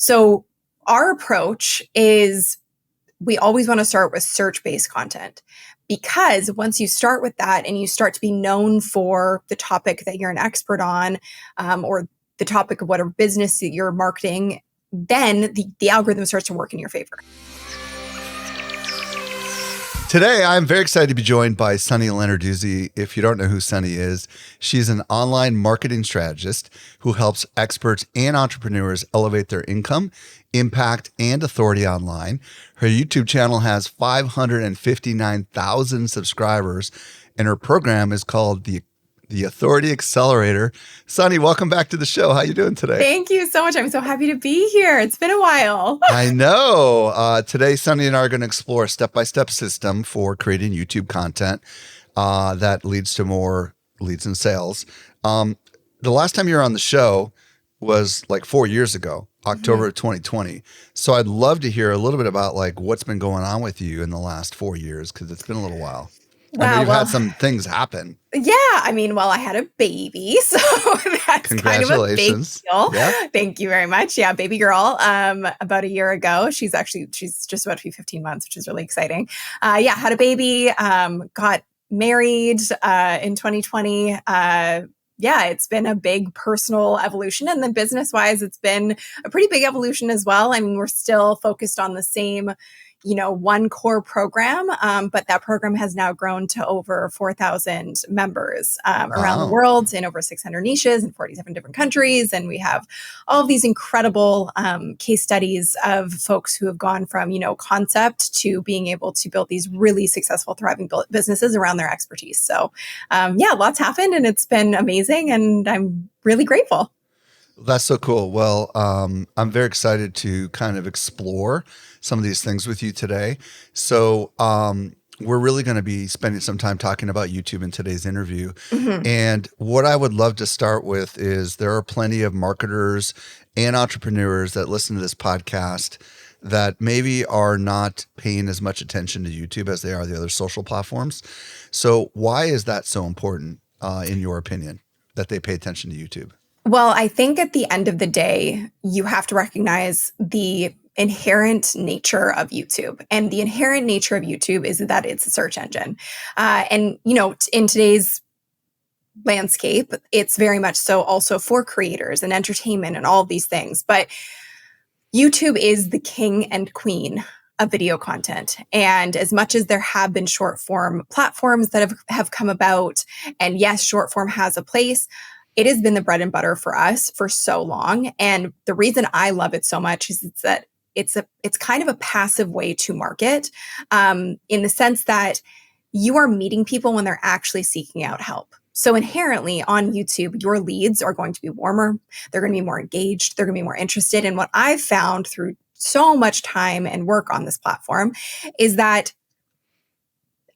So our approach is we always want to start with search-based content, because once you start with that and you start to be known for the topic that you're an expert on, or the topic of whatever business that you're marketing, then the algorithm starts to work in your favor. Today, I'm very excited to be joined by Sunny Lenarduzzi. If you don't know who Sunny is, she's an online marketing strategist who helps experts and entrepreneurs elevate their income, impact, and authority online. Her YouTube channel has 559,000 subscribers, and her program is called the Authority Accelerator. Sunny, welcome back to the show. How you doing today? Thank you so much. I'm so happy to be here. It's been a while. I know. Today, Sunny and I are going to explore a step-by-step system for creating YouTube content that leads to more leads and sales. The last time you were on the show was like 4 years ago, October of 2020. So I'd love to hear a little bit about like what's been going on with you in the last 4 years, because it's been a little while. Wow, I know you've had some things happen. Yeah, I mean, I had a baby, so that's kind of a big deal. Yeah. Thank you very much. Yeah, baby girl, about a year ago. She's just about to be 15 months, which is really exciting. Had a baby, got married in 2020. It's been a big personal evolution, and then business-wise, it's been a pretty big evolution as well. I mean, we're still focused on the same one core program, but that program has now grown to over 4,000 members around the world in over 600 niches in 47 different countries. And we have all of these incredible case studies of folks who have gone from, concept to being able to build these really successful, thriving businesses around their expertise. So lots happened, and it's been amazing, and I'm really grateful. That's so cool. Well, I'm very excited to kind of explore some of these things with you today. So we're really going to be spending some time talking about YouTube in today's interview. Mm-hmm. And what I would love to start with is there are plenty of marketers and entrepreneurs that listen to this podcast that maybe are not paying as much attention to YouTube as they are the other social platforms. So why is that so important, in your opinion, that they pay attention to YouTube? Well, I think at the end of the day, you have to recognize the inherent nature of YouTube. And the inherent nature of YouTube is that it's a search engine. In today's landscape, it's very much so also for creators and entertainment and all of these things. But YouTube is the king and queen of video content. And as much as there have been short form platforms that have come about, and yes, short form has a place, it has been the bread and butter for us for so long. And the reason I love it so much is that it's kind of a passive way to market, in the sense that you are meeting people when they're actually seeking out help. So inherently on YouTube, your leads are going to be warmer. They're going to be more engaged. They're going to be more interested. And what I've found through so much time and work on this platform is that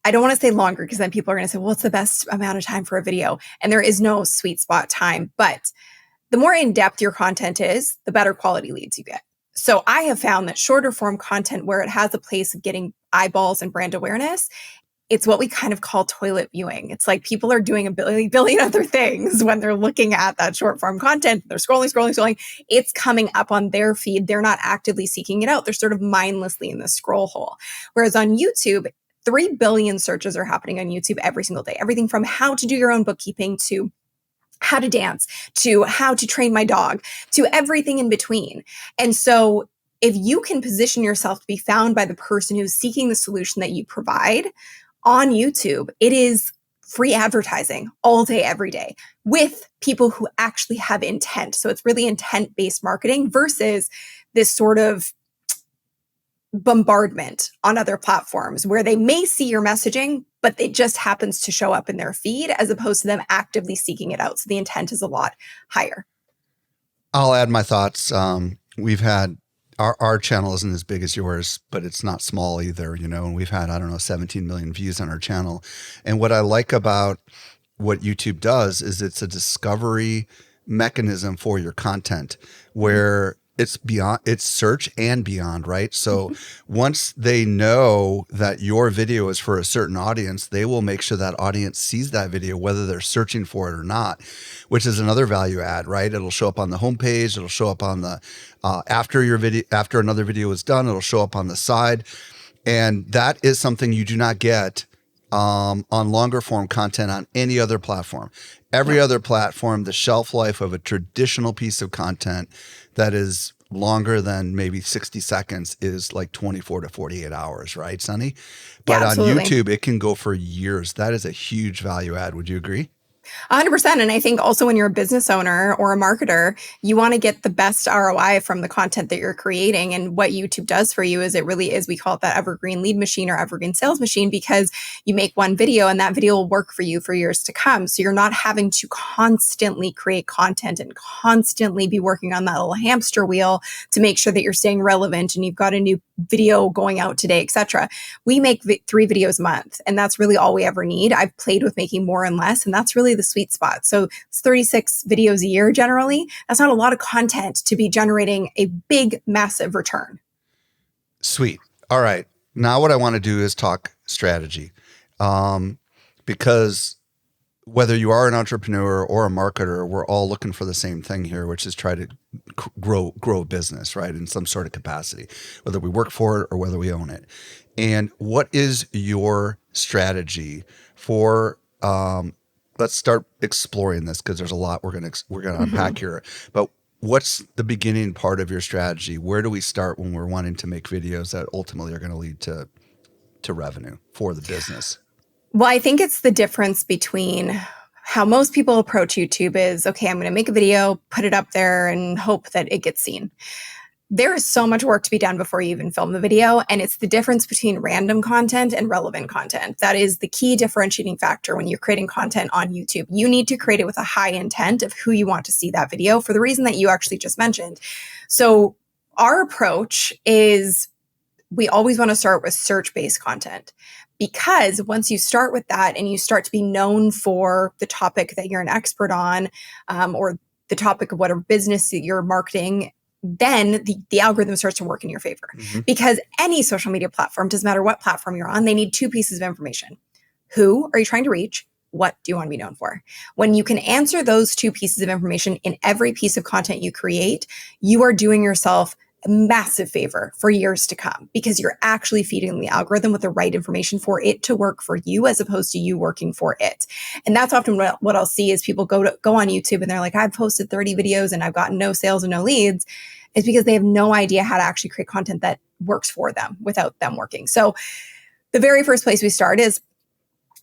I don't want to say longer, because then people are going to say, well, what's the best amount of time for a video? And there is no sweet spot time. But the more in-depth your content is, the better quality leads you get. So I have found that shorter form content, where it has a place of getting eyeballs and brand awareness, it's what we kind of call toilet viewing. It's like people are doing a billion other things when they're looking at that short form content. They're scrolling. It's coming up on their feed. They're not actively seeking it out. They're sort of mindlessly in the scroll hole. Whereas on YouTube, 3 billion searches are happening on YouTube every single day. Everything from how to do your own bookkeeping to how to dance to how to train my dog to everything in between. And so if you can position yourself to be found by the person who's seeking the solution that you provide on YouTube, it is free advertising all day, every day, with people who actually have intent. So it's really intent-based marketing versus this sort of bombardment on other platforms where they may see your messaging, but it just happens to show up in their feed as opposed to them actively seeking it out. So the intent is a lot higher. I'll add my thoughts. We've had our channel isn't as big as yours, but it's not small either, and we've had, 17 million views on our channel. And what I like about what YouTube does is it's a discovery mechanism for your content where it's beyond, it's search and beyond, right? So once they know that your video is for a certain audience, they will make sure that audience sees that video, whether they're searching for it or not, which is another value add, right? It'll show up on the homepage. It'll show up on the, after your video, after another video is done, it'll show up on the side. And that is something you do not get on longer form content on any other platform. Every other platform, the shelf life of a traditional piece of content that is longer than maybe 60 seconds is like 24 to 48 hours, right, Sunny? But Yeah, on absolutely. YouTube, it can go for years. That is a huge value add. Would you agree? 100%. And I think also when you're a business owner or a marketer, you want to get the best ROI from the content that you're creating. And what YouTube does for you is it really is, we call it that evergreen lead machine or evergreen sales machine, because you make one video and that video will work for you for years to come. So you're not having to constantly create content and constantly be working on that little hamster wheel to make sure that you're staying relevant and you've got a new video going out today, etc. We make 3 videos a month, and that's really all we ever need. I've played with making more and less, and that's really the sweet spot. So it's 36 videos a year generally. That's not a lot of content to be generating a big, massive return. Sweet. All right. Now what I want to do is talk strategy, because whether you are an entrepreneur or a marketer, we're all looking for the same thing here, which is try to grow a business, right, in some sort of capacity, whether we work for it or whether we own it. And what is your strategy for? Let's start exploring this, because there's a lot we're gonna unpack here. But what's the beginning part of your strategy? Where do we start when we're wanting to make videos that ultimately are going to lead to revenue for the business? Well, I think it's the difference between how most people approach YouTube is, okay, I'm going to make a video, put it up there, and hope that it gets seen. There is so much work to be done before you even film the video. And it's the difference between random content and relevant content. That is the key differentiating factor when you're creating content on YouTube. You need to create it with a high intent of who you want to see that video for the reason that you actually just mentioned. So our approach is we always want to start with search-based content. Because once you start with that and you start to be known for the topic that you're an expert on, or the topic of whatever business that you're marketing, then the algorithm starts to work in your favor. Because any social media platform, doesn't matter what platform you're on, they need 2 pieces of information. Who are you trying to reach? What do you want to be known for? When you can answer those 2 pieces of information in every piece of content you create, you are doing yourself a massive favor for years to come, because you're actually feeding the algorithm with the right information for it to work for you as opposed to you working for it. And that's often what I'll see is people go on YouTube and they're like, I've posted 30 videos and I've gotten no sales and no leads. It's because they have no idea how to actually create content that works for them without them working. So the very first place we start is,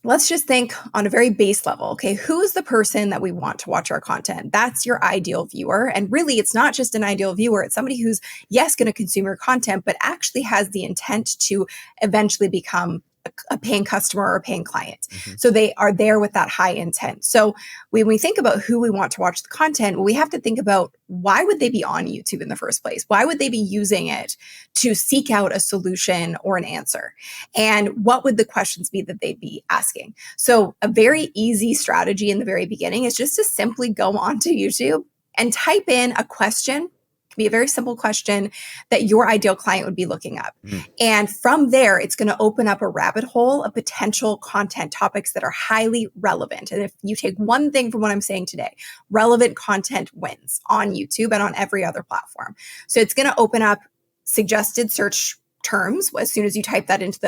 let's just think on a very base level. Okay, who's the person that we want to watch our content? That's your ideal viewer. And really, it's not just an ideal viewer. It's somebody who's, yes, going to consume your content, but actually has the intent to eventually become a paying customer or a paying client. So they are there with that high intent. So when we think about who we want to watch the content, well, we have to think about, why would they be on YouTube in the first place? Why would they be using it to seek out a solution or an answer? And what would the questions be that they'd be asking? So a very easy strategy in the very beginning is just to simply go onto YouTube and type in a question. It can be a very simple question that your ideal client would be looking up. And from there, it's going to open up a rabbit hole of potential content topics that are highly relevant. And if you take one thing from what I'm saying today, relevant content wins on YouTube and on every other platform. So it's going to open up suggested search terms. As soon as you type that into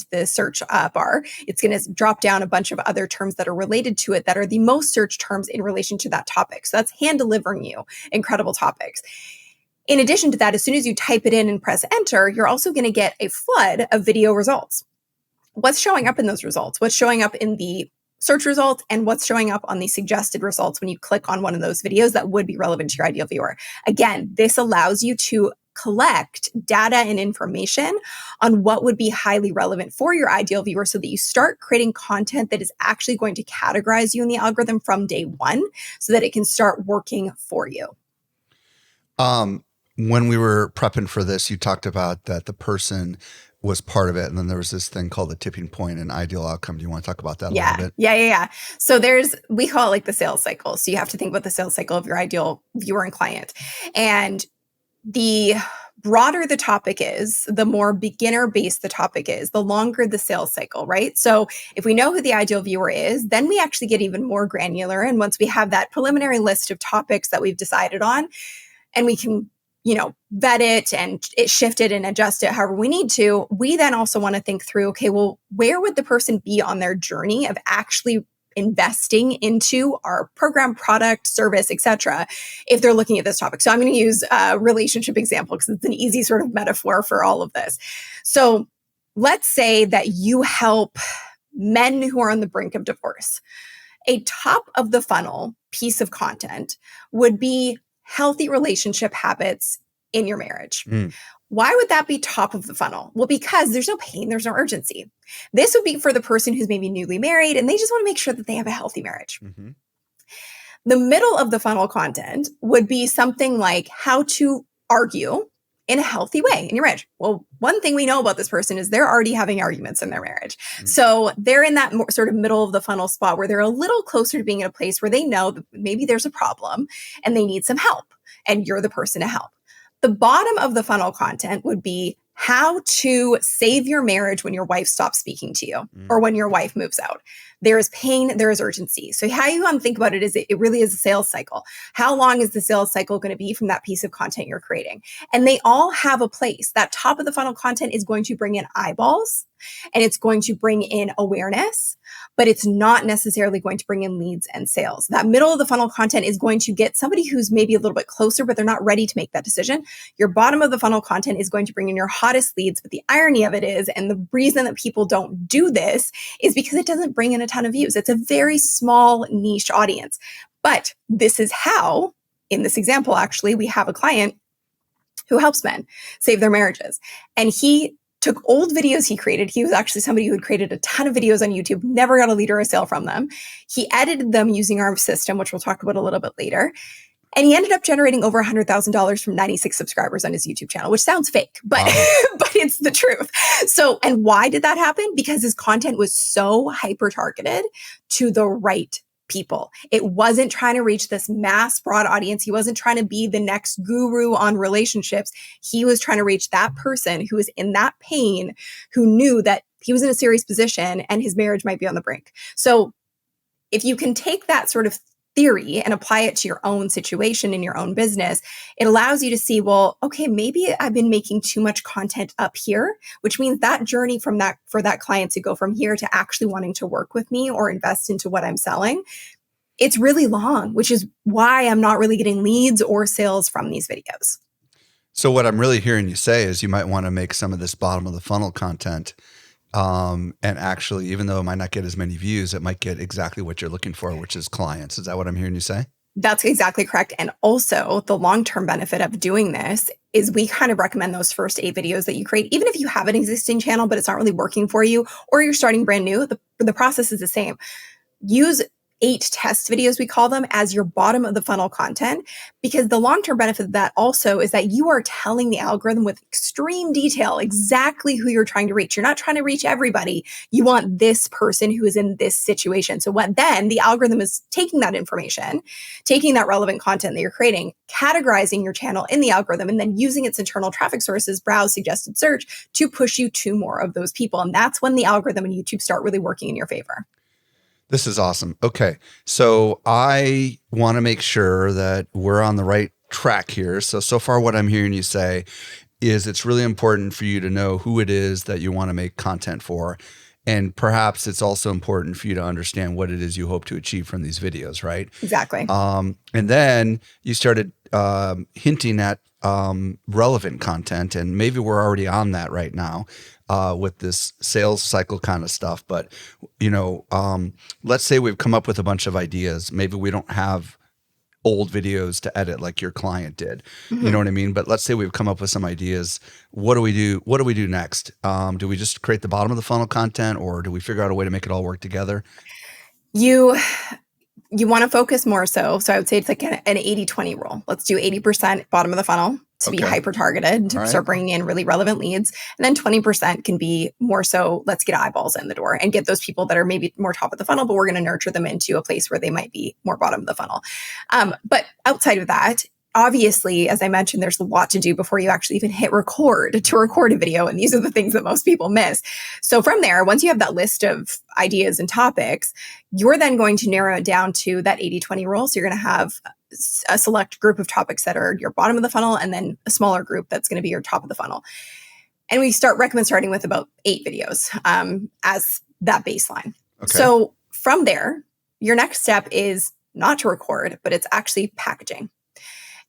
the search bar, it's going to drop down a bunch of other terms that are related to it that are the most searched terms in relation to that topic. So that's hand delivering you incredible topics. In addition to that, as soon as you type it in and press enter, you're also going to get a flood of video results. What's showing up in those results? What's showing up in the search results, and what's showing up on the suggested results when you click on one of those videos that would be relevant to your ideal viewer? Again, this allows you to collect data and information on what would be highly relevant for your ideal viewer, so that you start creating content that is actually going to categorize you in the algorithm from day one, so that it can start working for you. When we were prepping for this, you talked about that the person was part of it, and then there was this thing called the tipping point and ideal outcome. Do you want to talk about that a little bit? Yeah. So we call it like the sales cycle. So you have to think about the sales cycle of your ideal viewer and client. And The broader the topic is, the more beginner based the topic is, the longer the sales cycle, right? So if we know who the ideal viewer is, then we actually get even more granular. And once we have that preliminary list of topics that we've decided on, and we can, vet it and shift it and adjust it however we need to, we then also want to think through, okay, well, where would the person be on their journey of actually investing into our program, product, service, etc., if they're looking at this topic. So I'm going to use a relationship example because it's an easy sort of metaphor for all of this. So let's say that you help men who are on the brink of divorce. A top of the funnel piece of content would be healthy relationship habits in your marriage. Why would that be top of the funnel? Well, because there's no pain, there's no urgency. This would be for the person who's maybe newly married and they just want to make sure that they have a healthy marriage. The middle of the funnel content would be something like how to argue in a healthy way in your marriage. Well, one thing we know about this person is they're already having arguments in their marriage. So they're in that sort of middle of the funnel spot where they're a little closer to being in a place where they know that maybe there's a problem and they need some help and you're the person to help. The bottom of the funnel content would be how to save your marriage when your wife stops speaking to you or when your wife moves out. There is pain, there is urgency. So how you want to think about it is it really is a sales cycle. How long is the sales cycle going to be from that piece of content you're creating? And they all have a place. That top of the funnel content is going to bring in eyeballs and it's going to bring in awareness, but it's not necessarily going to bring in leads and sales. That middle of the funnel content is going to get somebody who's maybe a little bit closer, but they're not ready to make that decision. Your bottom of the funnel content is going to bring in your hottest leads. But the irony of it is, and the reason that people don't do this is because it doesn't bring in a ton of views. It's a very small niche audience. But this is how, in this example, actually, we have a client who helps men save their marriages. And he took old videos he created. He was actually somebody who had created a ton of videos on YouTube, never got a lead or a sale from them. He edited them using our system, which we'll talk about a little bit later. And he ended up generating over $100,000 from 96 subscribers on his YouTube channel, which sounds fake, but but it's the truth. So, and why did that happen? Because his content was so hyper targeted to the right people. It wasn't trying to reach this mass broad audience. He wasn't trying to be the next guru on relationships. He was trying to reach that person who was in that pain, who knew that he was in a serious position and his marriage might be on the brink. So if you can take that sort of theory and apply it to your own situation in your own business, it allows you to see, well, okay, maybe I've been making too much content up here, which means that journey from that for that client to go from here to actually wanting to work with me or invest into what I'm selling, it's really long, which is why I'm not really getting leads or sales from these videos. So what I'm really hearing you say is you might want to make some of this bottom of the funnel content and actually, even though it might not get as many views, it might get exactly what you're looking for, which is clients. Is that what I'm hearing you say? That's exactly correct. And also the long-term benefit of doing this is we kind of recommend those first 8 videos that you create, even if you have an existing channel, but it's not really working for you, or you're starting brand new, the process is the same. Use 8 test videos, we call them, as your bottom of the funnel content, because the long-term benefit of that also is that you are telling the algorithm with extreme detail exactly who you're trying to reach. You're not trying to reach everybody. You want this person who is in this situation. So what then the algorithm is taking that information, taking that relevant content that you're creating, categorizing your channel in the algorithm, and then using its internal traffic sources, browse, suggested search, to push you to more of those people. And that's when the algorithm and YouTube start really working in your favor. This is awesome. Okay. So I want to make sure that we're on the right track here. So far what I'm hearing you say is it's really important for you to know who it is that you want to make content for. And perhaps it's also important for you to understand what it is you hope to achieve from these videos, right? Exactly. And then you started hinting at relevant content, and maybe we're already on that right now with this sales cycle kind of stuff. But, let's say we've come up with a bunch of ideas. Maybe we don't have old videos to edit like your client did. Mm-hmm. You know what I mean? But let's say we've come up with some ideas. What do we do? What do we do next? Do we just create the bottom of the funnel content, or do we figure out a way to make it all work together? You want to focus more so I would say it's like an 80-20 rule. Let's do 80% bottom of the funnel to be hyper targeted, to start bringing in really relevant leads. And then 20% can be more so, let's get eyeballs in the door and get those people that are maybe more top of the funnel, but we're going to nurture them into a place where they might be more bottom of the funnel. But outside of that, obviously, as I mentioned, there's a lot to do before you actually even hit record to record a video. And these are the things that most people miss. So from there, once you have that list of ideas and topics, you're then going to narrow it down to that 80-20 rule. So you're going to have a select group of topics that are your bottom of the funnel, and then a smaller group that's going to be your top of the funnel. And we recommend starting with about 8 videos as that baseline. Okay. So from there, your next step is not to record, but it's actually packaging.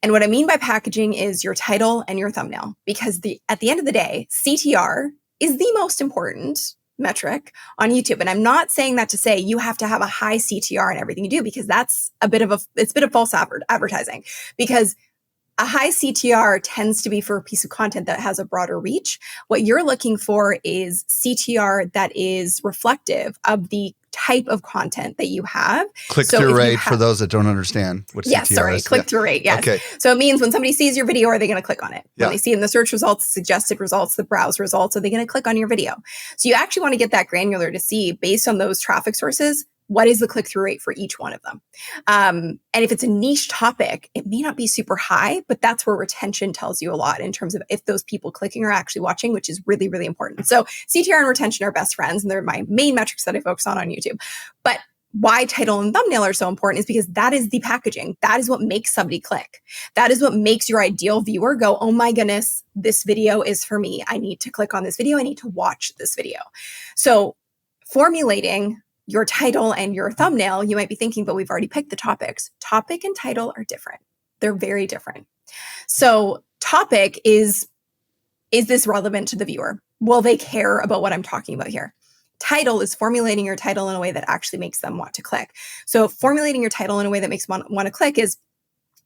And what I mean by packaging is your title and your thumbnail, because at the end of the day, CTR is the most important metric on YouTube. And I'm not saying that to say you have to have a high CTR in everything you do, because that's it's a bit of false advertising, because a high CTR tends to be for a piece of content that has a broader reach. What you're looking for is CTR that is reflective of the type of content that you have. Click-through rate, for those that don't understand what CTR is. Click-through rate, yes. Okay. So it means when somebody sees your video, are they going to click on it? When they see in the search results, suggested results, the browse results, are they going to click on your video? So you actually want to get that granular to see, based on those traffic sources, what is the click-through rate for each one of them? And if it's a niche topic, it may not be super high, but that's where retention tells you a lot in terms of if those people clicking are actually watching, which is really, really important. So CTR and retention are best friends, and they're my main metrics that I focus on YouTube. But why title and thumbnail are so important is because that is the packaging. That is what makes somebody click. That is what makes your ideal viewer go, oh my goodness, this video is for me. I need to click on this video. I need to watch this video. So formulating your title and your thumbnail, you might be thinking, but we've already picked the topics. Topic and title are different. They're very different. So topic is this relevant to the viewer? Will they care about what I'm talking about here? Title is formulating your title in a way that actually makes them want to click. So formulating your title in a way that makes them want to click is,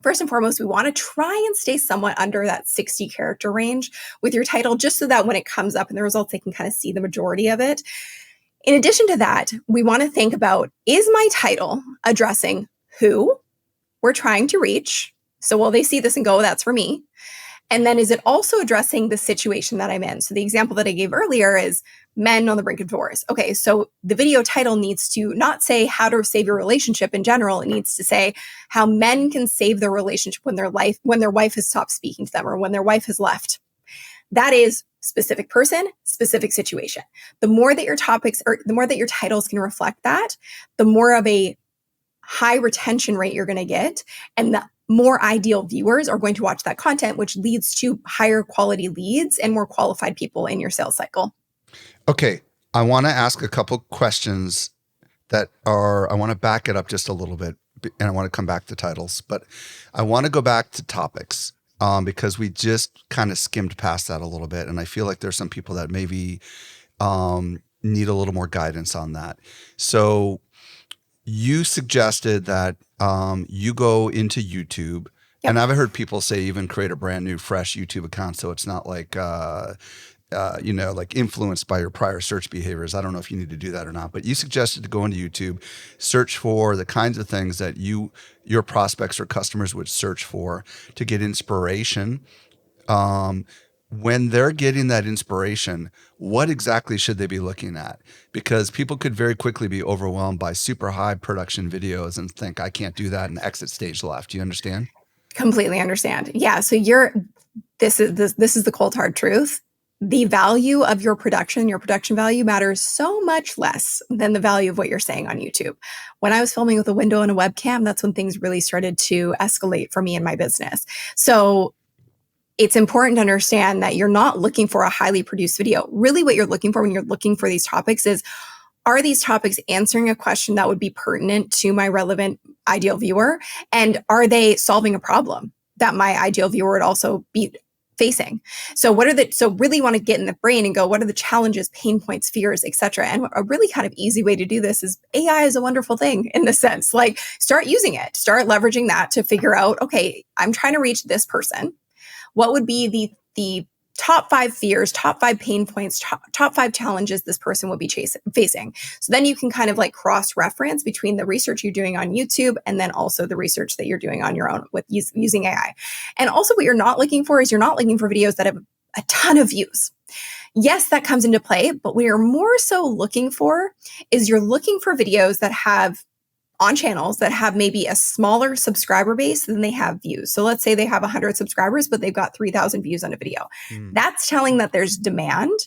first and foremost, we want to try and stay somewhat under that 60 character range with your title, just so that when it comes up in the results, they can kind of see the majority of it. In addition to that, we want to think about, is my title addressing who we're trying to reach? So will they see this and go, that's for me? And then is it also addressing the situation that I'm in? So the example that I gave earlier is men on the brink of divorce. Okay, so the video title needs to not say how to save your relationship in general. It needs to say how men can save their relationship when their wife has stopped speaking to them, or when their wife has left. That is specific person, specific situation. The more that your topics, or the more that your titles can reflect that, the more of a high retention rate you're going to get, and the more ideal viewers are going to watch that content, which leads to higher quality leads and more qualified people in your sales cycle. Okay, I want to ask a couple questions I want to back it up just a little bit, and I want to come back to titles, but I want to go back to topics. Because we just kind of skimmed past that a little bit. And I feel like there's some people that maybe need a little more guidance on that. So you suggested that you go into YouTube. Yep. And I've heard people say even create a brand new, fresh YouTube account, so it's not like like influenced by your prior search behaviors. I don't know if you need to do that or not, but you suggested to go into YouTube, search for the kinds of things that your prospects or customers would search for to get inspiration. When they're getting that inspiration, what exactly should they be looking at? Because people could very quickly be overwhelmed by super high production videos and think, I can't do that, and exit stage left. Do you understand? Completely understand. Yeah. So this is the cold hard truth. The value of your production value matters so much less than the value of what you're saying on YouTube. When I was filming with a window and a webcam, that's when things really started to escalate for me in my business. So it's important to understand that you're not looking for a highly produced video. Really, what you're looking for when you're looking for these topics is, are these topics answering a question that would be pertinent to my relevant ideal viewer? And are they solving a problem that my ideal viewer would also be facing? So really want to get in the brain and go, what are the challenges, pain points, fears, etc. And a really kind of easy way to do this is, AI is a wonderful thing in this sense. Like, start using it, start leveraging that to figure out, okay, I'm trying to reach this person. What would be the top 5 fears, top 5 pain points, top 5 challenges this person would be facing? So then you can kind of like cross-reference between the research you're doing on YouTube and then also the research that you're doing on your own with using AI. And also what you're not looking for is, you're not looking for videos that have a ton of views. Yes, that comes into play, but what you're more so looking for is, you're looking for videos that have on channels that have maybe a smaller subscriber base than they have views. So let's say they have 100 subscribers, but they've got 3,000 views on a video. That's telling that there's demand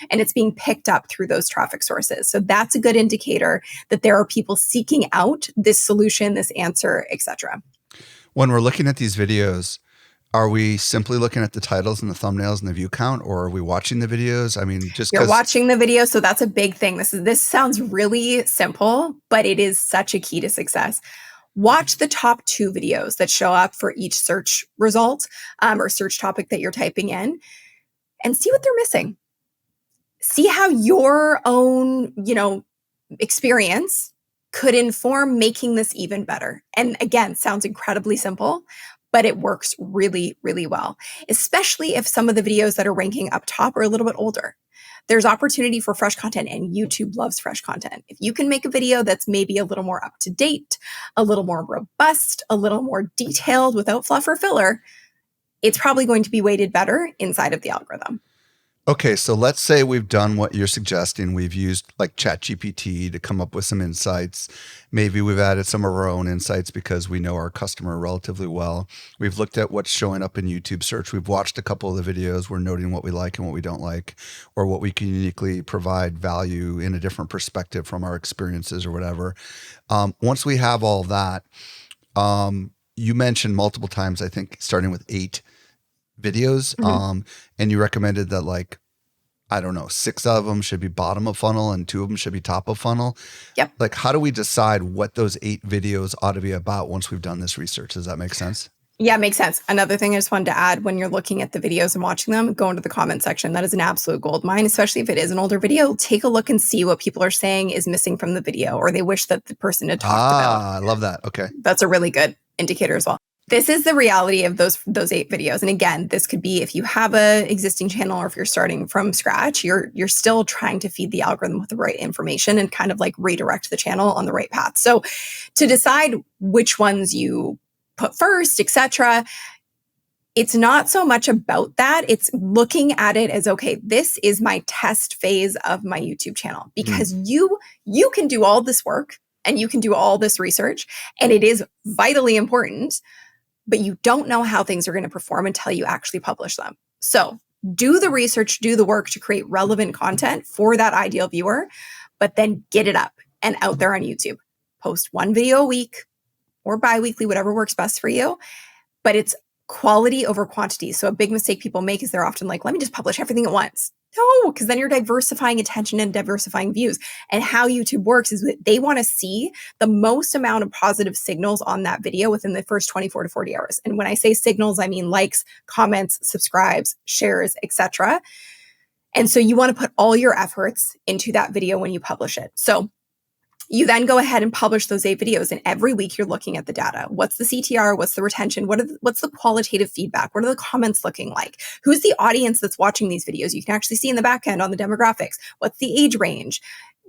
and it's being picked up through those traffic sources. So that's a good indicator that there are people seeking out this solution, this answer, etc. When we're looking at these videos, are we simply looking at the titles and the thumbnails and the view count, or are we watching the videos? I mean, just you're watching the video, so that's a big thing. This sounds really simple, but it is such a key to success. Watch the top 2 videos that show up for each search result or search topic that you're typing in, and see what they're missing. See how your own, experience could inform making this even better. And again, sounds incredibly simple, but it works really, really well, especially if some of the videos that are ranking up top are a little bit older. There's opportunity for fresh content, and YouTube loves fresh content. If you can make a video that's maybe a little more up to date, a little more robust, a little more detailed without fluff or filler, it's probably going to be weighted better inside of the algorithm. Okay, so let's say we've done what you're suggesting. We've used like ChatGPT to come up with some insights. Maybe we've added some of our own insights because we know our customer relatively well. We've looked at what's showing up in YouTube search. We've watched a couple of the videos. We're noting what we like and what we don't like, or what we can uniquely provide value in a different perspective from our experiences or whatever. Once we have all that, you mentioned multiple times, I think, starting with 8 videos. And you recommended that, like, I don't know, 6 of them should be bottom of funnel and 2 of them should be top of funnel. Yep. Like, how do we decide what those 8 videos ought to be about once we've done this research? Does that make sense? Yeah, makes sense. Another thing I just wanted to add, when you're looking at the videos and watching them, go into the comment section. That is an absolute gold mine, especially if it is an older video. Take a look and see what people are saying is missing from the video, or they wish that the person had talked about. I love that. Okay. That's a really good indicator as well. This is the reality of those 8 videos. And again, this could be if you have a existing channel or if you're starting from scratch, you're still trying to feed the algorithm with the right information and kind of like redirect the channel on the right path. So to decide which ones you put first, etc., it's not so much about that. It's looking at it as, okay, this is my test phase of my YouTube channel, because you can do all this work and you can do all this research, and it is vitally important, but you don't know how things are going to perform until you actually publish them. So do the research, do the work to create relevant content for that ideal viewer, but then get it up and out there on YouTube. Post 1 video a week or bi-weekly, whatever works best for you, but it's quality over quantity. So a big mistake people make is they're often like, let me just publish everything at once. No, because then you're diversifying attention and diversifying views. And how YouTube works is that they want to see the most amount of positive signals on that video within the first 24 to 40 hours. And when I say signals, I mean likes, comments, subscribes, shares, etc. And so you want to put all your efforts into that video when you publish it. So you then go ahead and publish those 8 videos, and every week you're looking at the data. What's the CTR? What's the retention? What's the qualitative feedback? What are the comments looking like? Who's the audience that's watching these videos? You can actually see in the back end on the demographics. What's the age range?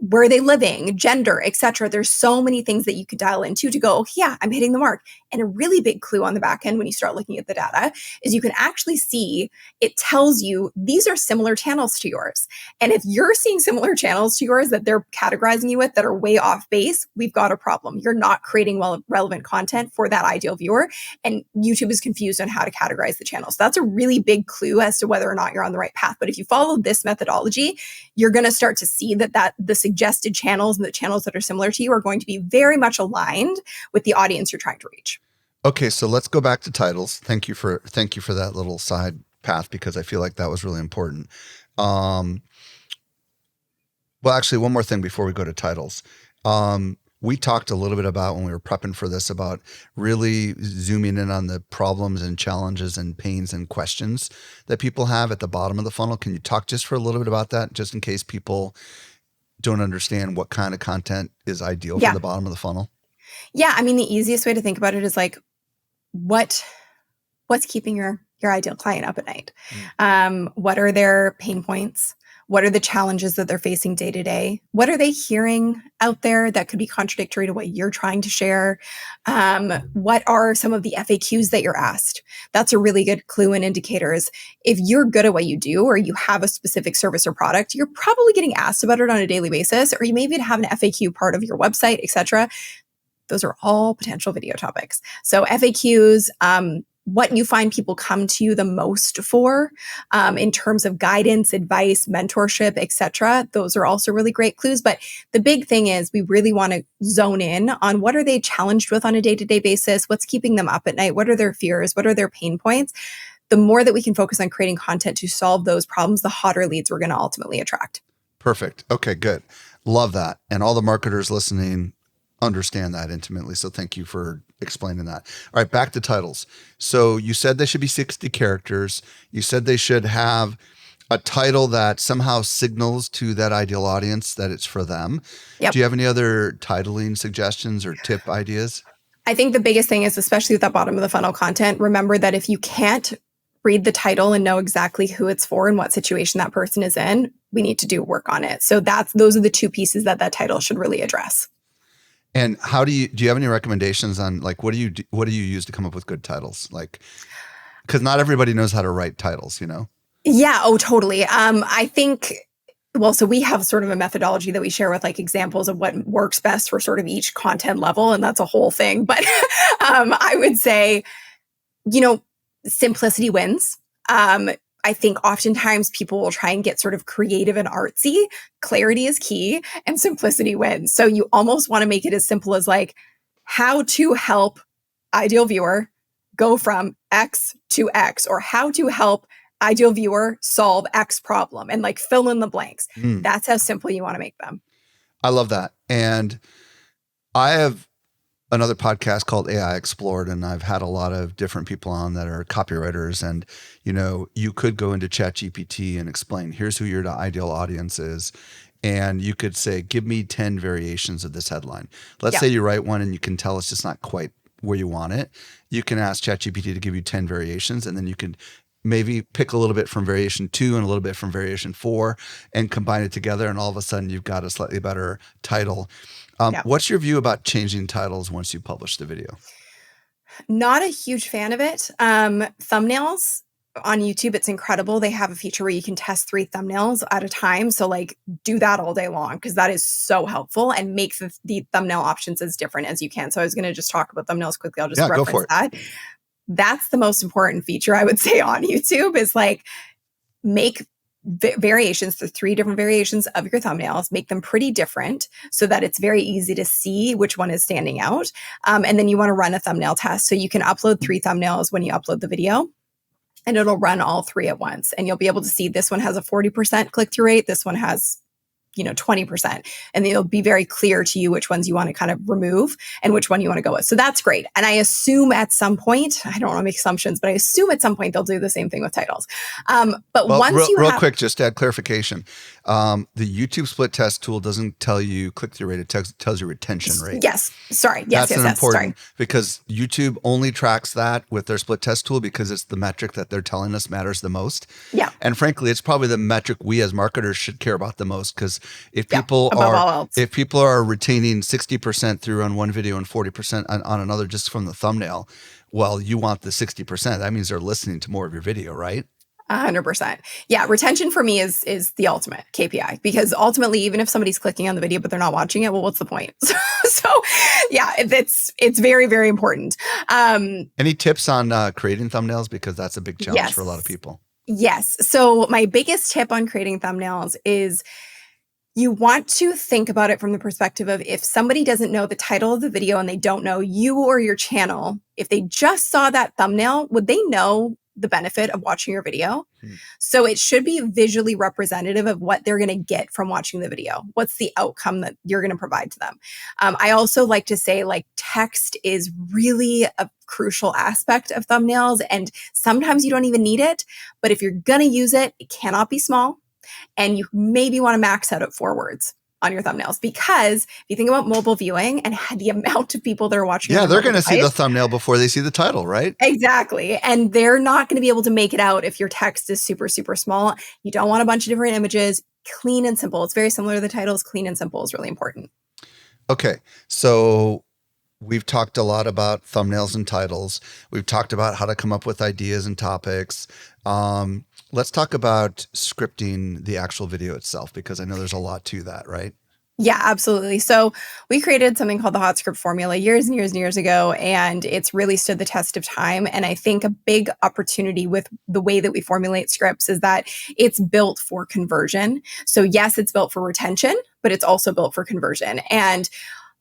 Where are they living? Gender, etc. There's so many things that you could dial into to go, yeah, I'm hitting the mark. And a really big clue on the back end when you start looking at the data is you can actually see, it tells you these are similar channels to yours. And if you're seeing similar channels to yours that they're categorizing you with that are way off base, we've got a problem. You're not creating relevant content for that ideal viewer. And YouTube is confused on how to categorize the channels. So that's a really big clue as to whether or not you're on the right path. But if you follow this methodology, you're going to start to see that the suggested channels and the channels that are similar to you are going to be very much aligned with the audience you're trying to reach. Okay, so let's go back to titles. Thank you for that little side path, because I feel like that was really important. Well, actually, one more thing before we go to titles. We talked a little bit about, when we were prepping for this, about really zooming in on the problems and challenges and pains and questions that people have at the bottom of the funnel. Can you talk just for a little bit about that, just in case people don't understand what kind of content is ideal for the bottom of the funnel? Yeah, I mean, the easiest way to think about it is like, what's keeping your ideal client up at night? What are their pain points? What are the challenges that they're facing day to day? What are they hearing out there that could be contradictory to what you're trying to share? What are some of the FAQs that you're asked? That's a really good clue and indicator. Is if you're good at what you do, or you have a specific service or product, you're probably getting asked about it on a daily basis, or you maybe have an FAQ part of your website, etc. those are all potential video topics. So FAQs, what you find people come to you the most for in terms of guidance, advice, mentorship, etc. Those are also really great clues. But the big thing is we really want to zone in on what are they challenged with on a day-to-day basis? What's keeping them up at night? What are their fears? What are their pain points? The more that we can focus on creating content to solve those problems, the hotter leads we're going to ultimately attract. Perfect. Okay, good. Love that. And all the marketers listening understand that intimately. So thank you for explaining that. All right, back to titles. So you said they should be 60 characters. You said they should have a title that somehow signals to that ideal audience that it's for them. Yep. Do you have any other titling suggestions or tip ideas? I think the biggest thing is, especially with that bottom of the funnel content, remember that if you can't read the title and know exactly who it's for and what situation that person is in, we need to do work on it. So those are the two pieces that title should really address. And how do you have any recommendations on like, what do you use to come up with good titles? Like, cause not everybody knows how to write titles, you know? Yeah. Oh, totally. I think, well, so we have sort of a methodology that we share with like examples of what works best for sort of each content level. And that's a whole thing. But I would say, simplicity wins. I think oftentimes people will try and get sort of creative and artsy. Clarity is key and simplicity wins. So you almost want to make it as simple as like how to help ideal viewer go from X to X, or how to help ideal viewer solve X problem, and like fill in the blanks. That's how simple you want to make them. I love that. And I have another podcast called AI Explored, and I've had a lot of different people on that are copywriters. And, you could go into ChatGPT and explain, here's who your ideal audience is. And you could say, give me 10 variations of this headline. Let's say you write one and you can tell it's just not quite where you want it. You can ask ChatGPT to give you 10 variations, and then you can maybe pick a little bit from variation 2 and a little bit from variation 4 and combine it together. And all of a sudden you've got a slightly better title. What's your view about changing titles once you publish the video? Not a huge fan of it. Thumbnails on YouTube, it's incredible. They have a feature where you can test 3 thumbnails at a time. So like do that all day long, because that is so helpful, and make the thumbnail options as different as you can. So I was going to just talk about thumbnails quickly. I'll just reference that. That's the most important feature I would say on YouTube, is like make variations, the 3 different variations of your thumbnails, make them pretty different so that it's very easy to see which one is standing out. And then you want to run a thumbnail test. So you can upload 3 thumbnails when you upload the video, and it'll run all 3 at once. And you'll be able to see this one has a 40% click-through rate. This one has 20%. And it'll be very clear to you which ones you want to kind of remove and which one you want to go with. So that's great. And I assume at some point, I don't want to make assumptions, but I assume at some point they'll do the same thing with titles. But once real quick, just to add clarification, the YouTube split test tool doesn't tell you click-through rate, it tells you retention rate. Yes. Sorry. Yes. That's important, sorry. because YouTube only tracks that with their split test tool, because it's the metric that they're telling us matters the most. Yeah. And frankly, it's probably the metric we as marketers should care about the most, because if people are retaining 60% through on one video and 40% on another just from the thumbnail, well, you want the 60%. That means they're listening to more of your video, right? 100%. Yeah. Retention for me is the ultimate KPI, because ultimately, even if somebody's clicking on the video, but they're not watching it, well, what's the point? So yeah, it's very, very important. Any tips on creating thumbnails? Because that's a big challenge for a lot of people. Yes. So my biggest tip on creating thumbnails is you want to think about it from the perspective of, if somebody doesn't know the title of the video and they don't know you or your channel, if they just saw that thumbnail, would they know the benefit of watching your video? So it should be visually representative of what they're going to get from watching the video. What's the outcome that you're going to provide to them? I also like to say, like, text is really a crucial aspect of thumbnails, and sometimes you don't even need it. But if you're going to use it, it cannot be small. And you maybe want to max out at 4 words on your thumbnails, because if you think about mobile viewing and the amount of people that are watching. Yeah, they're going to see the thumbnail before they see the title, right? Exactly. And they're not going to be able to make it out if your text is super, super small. You don't want a bunch of different images. Clean and simple. It's very similar to the titles. Clean and simple is really important. Okay. So we've talked a lot about thumbnails and titles. We've talked about how to come up with ideas and topics. Let's talk about scripting the actual video itself, because I know there's a lot to that, right? Yeah, absolutely. So we created something called the Hot Script Formula years and years and years ago, and it's really stood the test of time. And I think a big opportunity with the way that we formulate scripts is that it's built for conversion. So yes, it's built for retention, but it's also built for conversion. And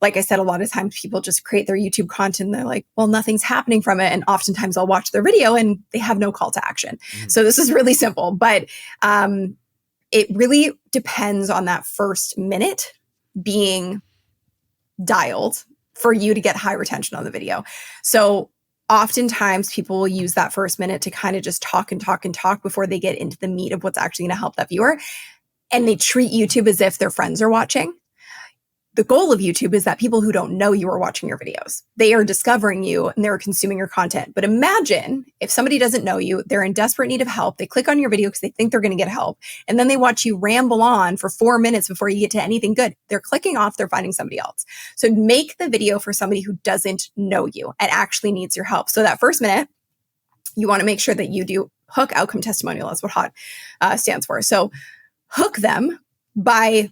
like I said, a lot of times people just create their YouTube content and they're like, well, nothing's happening from it. And oftentimes I'll watch their video and they have no call to action. So this is really simple, but it really depends on that first minute being dialed for you to get high retention on the video. So oftentimes people will use that first minute to kind of just talk and talk and talk before they get into the meat of what's actually going to help that viewer. And they treat YouTube as if their friends are watching. The goal of YouTube is that people who don't know you are watching your videos. They are discovering you and they're consuming your content. But imagine if somebody doesn't know you, they're in desperate need of help. They click on your video because they think they're going to get help. And then they watch you ramble on for 4 minutes before you get to anything good. They're clicking off, they're finding somebody else. So make the video for somebody who doesn't know you and actually needs your help. So that first minute, you want to make sure that you do hook outcome testimonial. That's what HOT stands for. So hook them by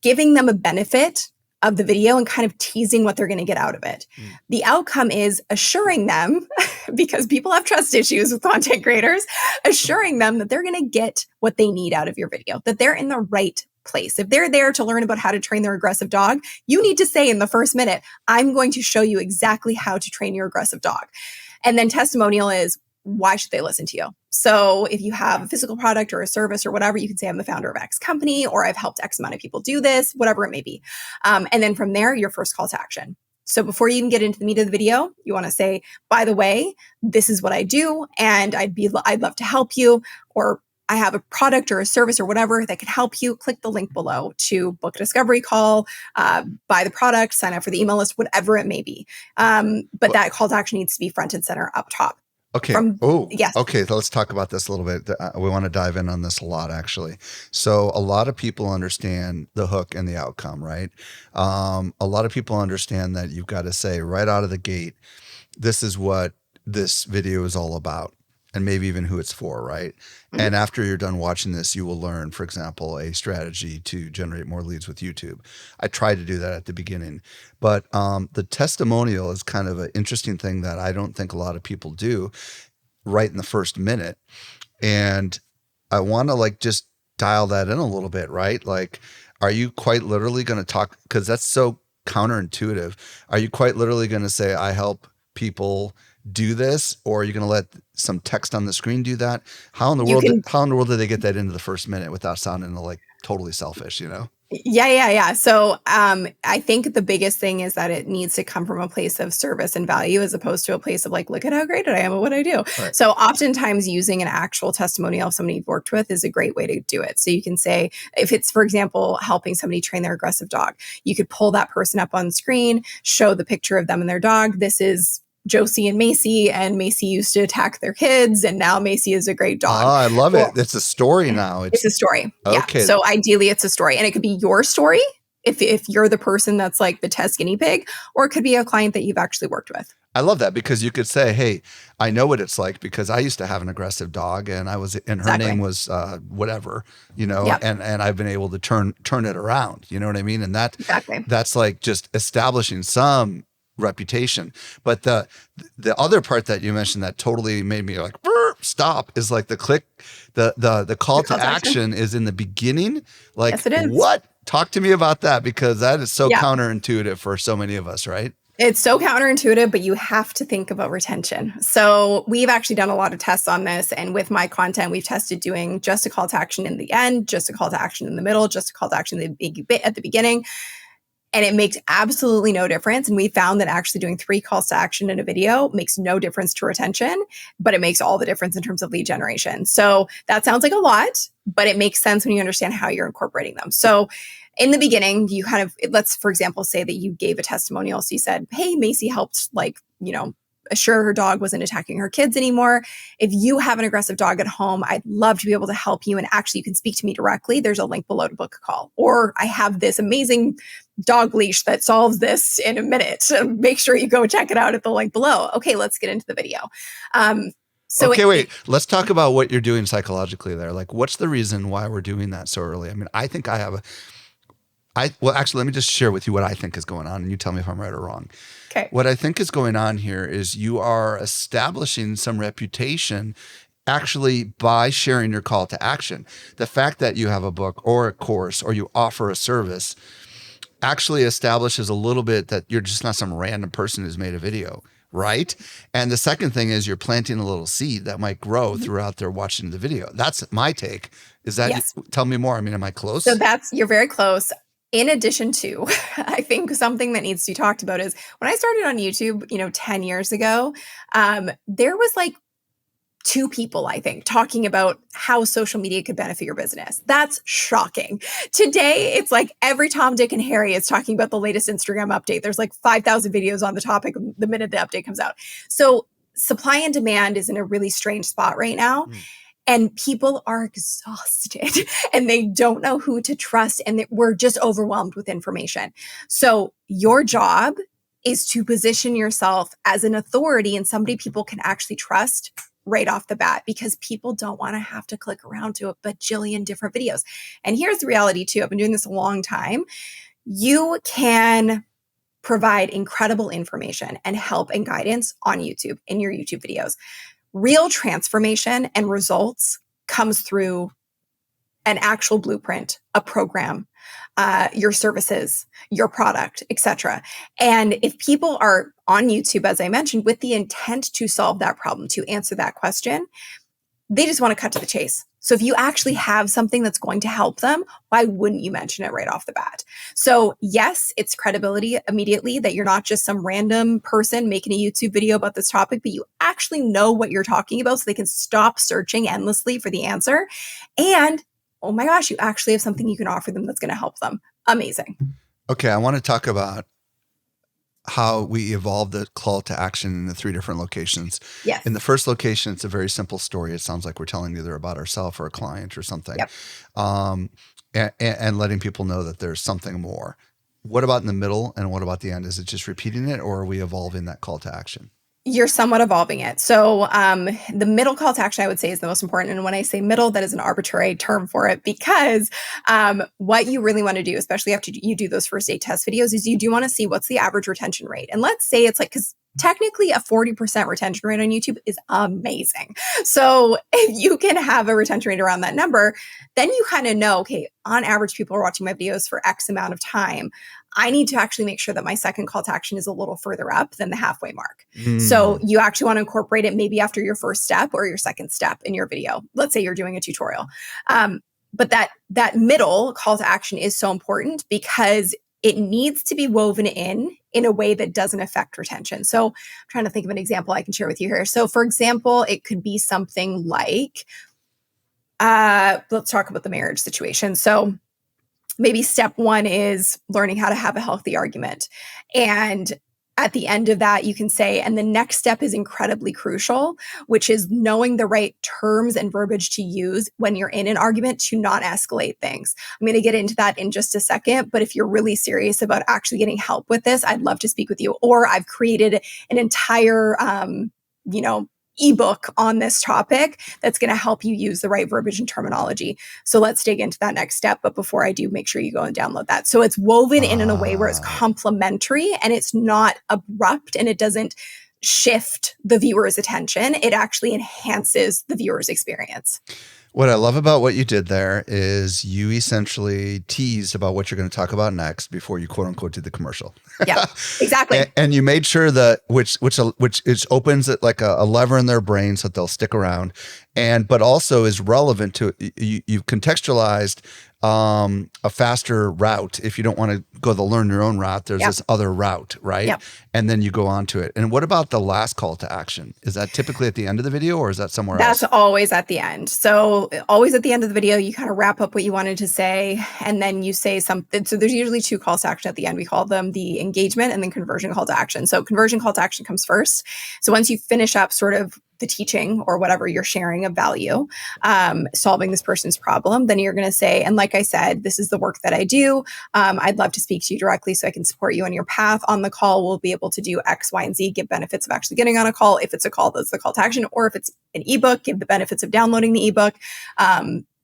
giving them a benefit of the video and kind of teasing what they're going to get out of it. The outcome is assuring them, because people have trust issues with content creators, assuring them that they're going to get what they need out of your video, that they're in the right place. If they're there to learn about how to train their aggressive dog, you need to say in the first minute, I'm going to show you exactly how to train your aggressive dog. And then testimonial is, why should they listen to you? So if you have a physical product or a service or whatever, you can say, I'm the founder of X company, or I've helped X amount of people do this, whatever it may be. And then from there, your first call to action. So before you even get into the meat of the video, you want to say, by the way, this is what I do, and I'd love to help you, or I have a product or a service or whatever that can help you. Click the link below to book a discovery call, buy the product, sign up for the email list, whatever it may be. But that call to action needs to be front and center up top. Okay. Yes. Okay. So let's talk about this a little bit. We want to dive in on this a lot, actually. So a lot of people understand the hook and the outcome, right? A lot of people understand that you've got to say right out of the gate, this is what this video is all about, and maybe even who it's for, right? Mm-hmm. And after you're done watching this, you will learn, for example, a strategy to generate more leads with YouTube. I tried to do that at the beginning, but the testimonial is kind of an interesting thing that I don't think a lot of people do right in the first minute. And I want to like just dial that in a little bit, right? Like, are you quite literally going to talk, because that's so counterintuitive. Are you quite literally going to say, I help people do this, or are you going to let some text on the screen do that? How in the world did they get that into the first minute without sounding like totally selfish, you know? Yeah. So I think the biggest thing is that it needs to come from a place of service and value, as opposed to a place of like, look at how great I am at what I do. Right. So oftentimes using an actual testimonial of somebody you've worked with is a great way to do it. So you can say, if it's, for example, helping somebody train their aggressive dog, you could pull that person up on screen, show the picture of them and their dog. This is Josie and Macy used to attack their kids, and now Macy is a great dog. Oh, I love it. It's a story now. It's a story. Okay. Yeah. So ideally it's a story, and it could be your story if you're the person that's like the test guinea pig, or it could be a client that you've actually worked with. I love that, because you could say, hey, I know what it's like because I used to have an aggressive dog, and her name was whatever, you know, yep. and I've been able to turn it around. You know what I mean? And that's like just establishing some reputation. But the other part that you mentioned that totally made me like stop is like the call to action is in the beginning. Like, yes, it is. What? Talk to me about that, because that is so counterintuitive for so many of us, right? It's so counterintuitive, but you have to think about retention. So we've actually done a lot of tests on this. And with my content, we've tested doing just a call to action in the end, just a call to action in the middle, just a call to action at the beginning. And it makes absolutely no difference. And we found that actually doing 3 calls to action in a video makes no difference to retention, but it makes all the difference in terms of lead generation. So that sounds like a lot, but it makes sense when you understand how you're incorporating them. So in the beginning, you kind of, let's, for example, say that you gave a testimonial. So you said, hey, Macy helped, like, you know, assure her dog wasn't attacking her kids anymore. If you have an aggressive dog at home, I'd love to be able to help you. And actually, you can speak to me directly. There's a link below to book a call. Or I have this amazing dog leash that solves this in a minute. So make sure you go check it out at the link below. Okay, let's get into the video. Wait. Let's talk about what you're doing psychologically there. Like, what's the reason why we're doing that so early? I mean, I think I have Well, actually, let me just share with you what I think is going on, and you tell me if I'm right or wrong. Okay. What I think is going on here is you are establishing some reputation actually by sharing your call to action. The fact that you have a book or a course or you offer a service actually establishes a little bit that you're just not some random person who's made a video, right? And the second thing is you're planting a little seed that might grow Mhm. throughout their watching the video. That's my take. Is that, Yes. tell me more. I mean, am I So close? you're very close. In addition to, I think something that needs to be talked about is when I started on YouTube, 10 years ago, there was like two people, I think, talking about how social media could benefit your business. That's shocking. Today, it's like every Tom, Dick, and Harry is talking about the latest Instagram update. There's like 5,000 videos on the topic the minute the update comes out. So supply and demand is in a really strange spot right now. Mm. And people are exhausted and they don't know who to trust. And we're just overwhelmed with information. So your job is to position yourself as an authority and somebody people can actually trust right off the bat, because people don't want to have to click around to a bajillion different videos. And here's the reality too. I've been doing this a long time. You can provide incredible information and help and guidance on YouTube in your YouTube videos. Real transformation and results comes through an actual blueprint, a program, your services, your product, etc. And if people are on YouTube, as I mentioned, with the intent to solve that problem, to answer that question, they just want to cut to the chase. So if you actually have something that's going to help them, why wouldn't you mention it right off the bat? So yes, it's credibility immediately that you're not just some random person making a YouTube video about this topic, but you actually know what you're talking about so they can stop searching endlessly for the answer. And oh my gosh, you actually have something you can offer them that's going to help them. Amazing. Okay, I want to talk about how we evolved the call to action in the three different locations. Yes. In the first location, it's a very simple story. It sounds like we're telling either about ourselves or a client or something, Yep. and letting people know that there's something more. What about in the middle and what about the end? Is it just repeating it, or are we evolving that call to action? You're somewhat evolving it. So the middle call to action, I would say, is the most important. And when I say middle, that is an arbitrary term for it, because what you really want to do, especially after you do those first 8 test videos, is you do want to see what's the average retention rate. And let's say it's like, because technically a 40% retention rate on YouTube is amazing. So if you can have a retention rate around that number, then you kind of know, okay, on average, people are watching my videos for X amount of time. I need to actually make sure that my second call to action is a little further up than the halfway mark. So you actually want to incorporate it maybe after your first step or your second step in your video. Let's say you're doing a tutorial. But that middle call to action is so important because it needs to be woven in a way that doesn't affect retention. So I'm trying to think of an example I can share with you here. So for example, it could be something like, let's talk about the marriage situation. So maybe step 1 is learning how to have a healthy argument. And at the end of that, you can say, and the next step is incredibly crucial, which is knowing the right terms and verbiage to use when you're in an argument to not escalate things. I'm going to get into that in just a second, but if you're really serious about actually getting help with this, I'd love to speak with you. Or I've created an entire, ebook on this topic that's going to help you use the right verbiage and terminology. So let's dig into that next step. But before I do, make sure you go and download that. So it's woven in a way where it's complementary and it's not abrupt and it doesn't shift the viewer's attention. It actually enhances the viewer's experience. What I love about what you did there is you essentially teased about what you're going to talk about next before you quote unquote did the commercial. Yeah, exactly. And you made sure that which opens it like a lever in their brain so that they'll stick around, but also is relevant to you've contextualized a faster route. If you don't want to go the learn your own route, there's this other route, right? Yep. And then you go on to it. And what about the last call to action? Is that typically at the end of the video or is that somewhere else? That's always at the end. So always at the end of the video, you kind of wrap up what you wanted to say, and then you say something. So there's usually 2 calls to action at the end. We call them the engagement and then conversion call to action. So conversion call to action comes first. So once you finish up sort of the teaching or whatever you're sharing of value, solving this person's problem, then you're going to say, and like I said, this is the work that I do. I'd love to speak to you directly so I can support you on your path. On the call, we'll be able to do X, Y, and Z, give benefits of actually getting on a call. If it's a call, that's the call to action. Or if it's an ebook, give the benefits of downloading the ebook.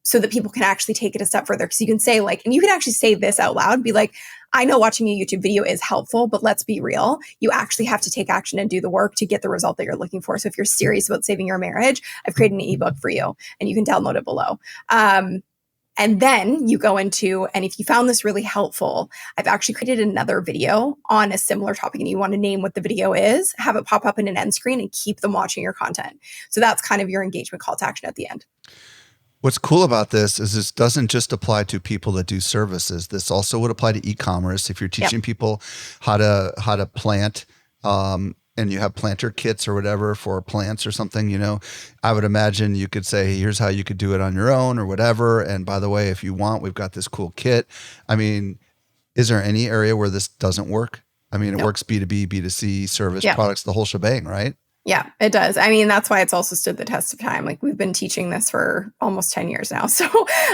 so that people can actually take it a step further. Because you can say like, and you can actually say this out loud, be like, I know watching a YouTube video is helpful, but let's be real. You actually have to take action and do the work to get the result that you're looking for. So if you're serious about saving your marriage, I've created an ebook for you and you can download it below. And then you go into, and if you found this really helpful, I've actually created another video on a similar topic and you want to name what the video is, have it pop up in an end screen and keep them watching your content. So that's kind of your engagement call to action at the end. What's cool about this is this doesn't just apply to people that do services. This also would apply to e-commerce. If you're teaching people how to plant, and you have planter kits or whatever for plants or something, you know, I would imagine you could say, hey, here's how you could do it on your own or whatever. And by the way, if you want, we've got this cool kit. I mean, is there any area where this doesn't work? I mean, it works B2B, B2C, service, products, the whole shebang, right? Yeah, it does. I mean, that's why it's also stood the test of time. Like we've been teaching this for almost 10 years now. So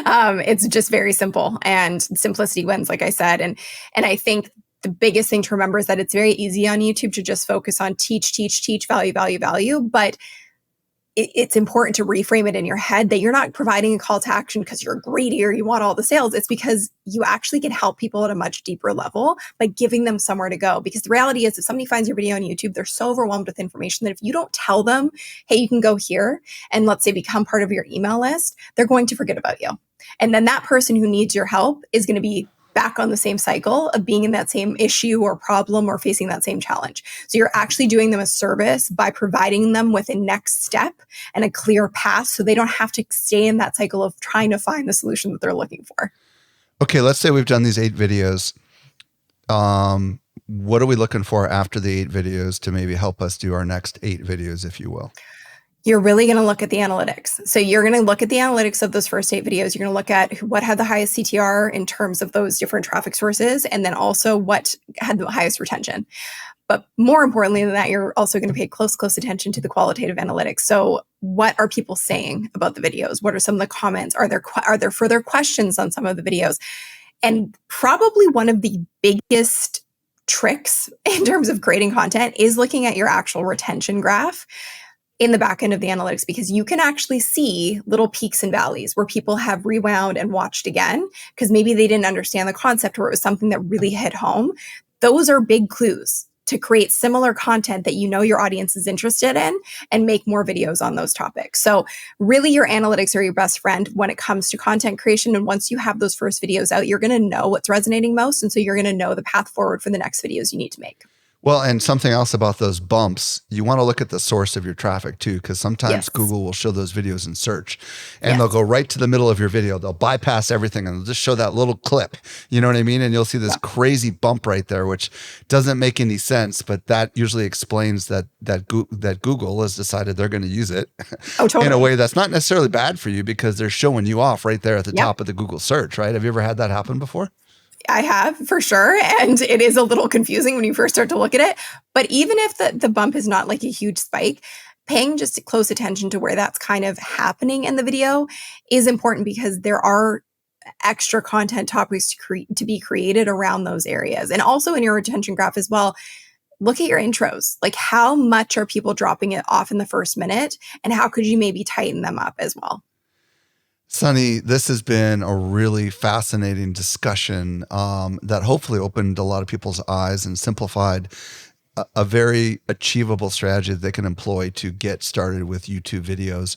it's just very simple and simplicity wins, like I said. And I think the biggest thing to remember is that it's very easy on YouTube to just focus on teach, value. But it's important to reframe it in your head that you're not providing a call to action because you're greedy or you want all the sales. It's because you actually can help people at a much deeper level by giving them somewhere to go. Because the reality is if somebody finds your video on YouTube, they're so overwhelmed with information that if you don't tell them, hey, you can go here and let's say become part of your email list, they're going to forget about you. And then that person who needs your help is going to be back on the same cycle of being in that same issue or problem or facing that same challenge. So you're actually doing them a service by providing them with a next step and a clear path so they don't have to stay in that cycle of trying to find the solution that they're looking for. Okay, let's say we've done these 8 videos. What are we looking for after the 8 videos to maybe help us do our next 8 videos, if you will? You're really going to look at the analytics. So you're going to look at the analytics of those first 8 videos. You're going to look at what had the highest CTR in terms of those different traffic sources, and then also what had the highest retention. But more importantly than that, you're also going to pay close attention to the qualitative analytics. So what are people saying about the videos? What are some of the comments? Are there further questions on some of the videos? And probably one of the biggest tricks in terms of creating content is looking at your actual retention graph in the back end of the analytics, because you can actually see little peaks and valleys where people have rewound and watched again because maybe they didn't understand the concept or it was something that really hit home. Those are big clues to create similar content that you know your audience is interested in and make more videos on those topics. So really your analytics are your best friend when it comes to content creation. And once you have those first videos out, you're going to know what's resonating most. And so you're going to know the path forward for the next videos you need to make. Well, and something else about those bumps, you want to look at the source of your traffic too, because sometimes Google will show those videos in search and they'll go right to the middle of your video. They'll bypass everything and they'll just show that little clip. You know what I mean? And you'll see this crazy bump right there, which doesn't make any sense, but that usually explains that Google has decided they're going to use it in a way that's not necessarily bad for you because they're showing you off right there at the top of the Google search, right? Have you ever had that happen before? I have, for sure. And it is a little confusing when you first start to look at it. But even if the bump is not like a huge spike, paying just close attention to where that's kind of happening in the video is important because there are extra content topics to be created around those areas. And also in your retention graph as well, look at your intros. Like how much are people dropping it off in the first minute? And how could you maybe tighten them up as well? Sunny, this has been a really fascinating discussion that hopefully opened a lot of people's eyes and simplified a very achievable strategy that they can employ to get started with YouTube videos.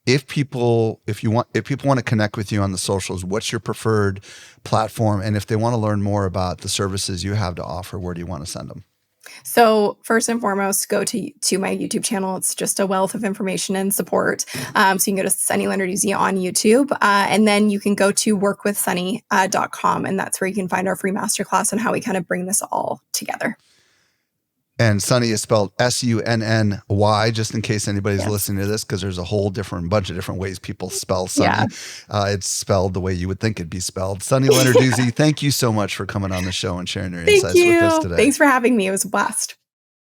If people want to connect with you on the socials, what's your preferred platform? And if they want to learn more about the services you have to offer, where do you want to send them? So first and foremost, go to my YouTube channel. It's just a wealth of information and support. So you can go to Sunny Lenarduzzi on YouTube, and then you can go to workwithsunny.com, and that's where you can find our free masterclass on how we kind of bring this all together. And Sunny is spelled S-U-N-N-Y, just in case anybody's listening to this, because there's a whole bunch of different ways people spell Sunny. It's spelled the way you would think it'd be spelled. Sunny Lenarduzzi, thank you so much for coming on the show and sharing your insights with us today. Thanks for having me. It was a blast.